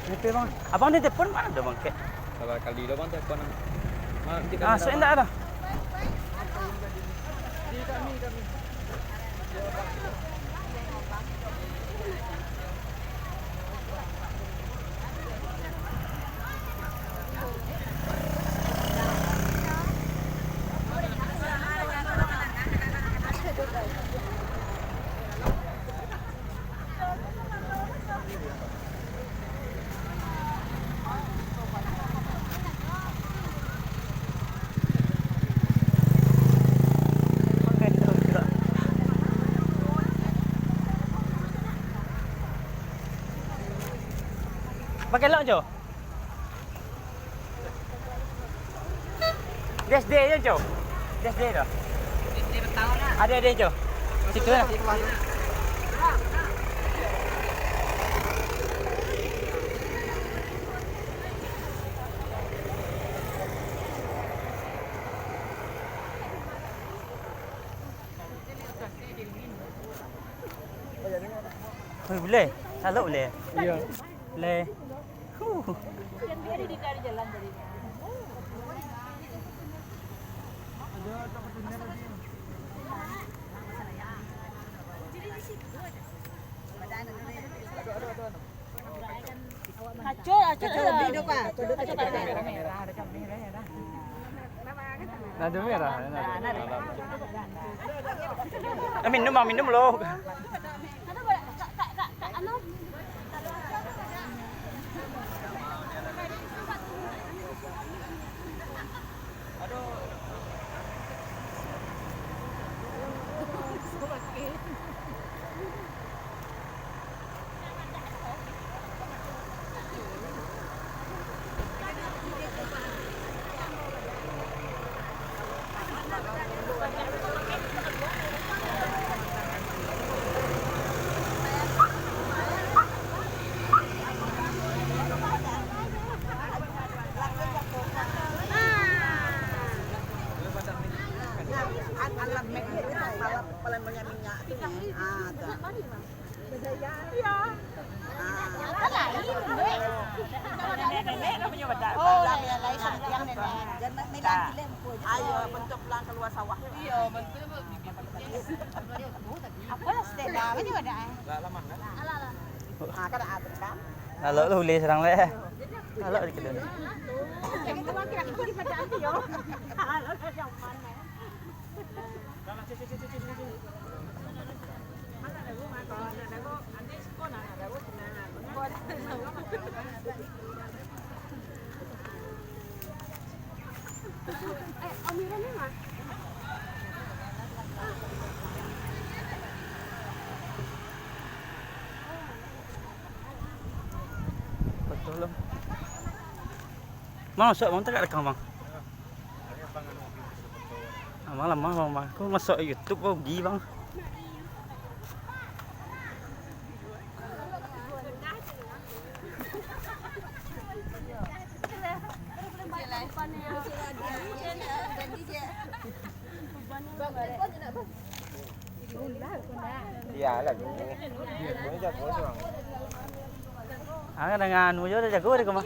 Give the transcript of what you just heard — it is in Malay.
Nipih bang. Abang ni telefon mana ada bang? Kek. Sabar kali dah bang telefon. So enggak ada. Pakai lock je. DSD je je. DSD dah. DSD bertahun lah. Ada je. Situ lah. Boleh? Salah boleh? Iya. Boleh. Yang dia di jalan jadinya. Kacau lebih dong pak. Ada merah. Minum bang, minum loh. Paling banyak minyak itu ya. Oh, lain yang nenek. Ayo bentuk pulang keluar sawah. Iya, betul. Apa lah stella kan juga ada. Lama kan? Kan ada kan. Kalau lu boleh serang leh. Kalau di kedua. Yang itu kan kira-kira di pada anti yo. Kalau yang mana? Amira ni mah. Betul lah. Masuk bang tak rekam bang. Malam bang, aku masuk YouTube pergi bang. Iyalah. Dia boleh jago seorang. Dengan anu je dah jago dia ke mah.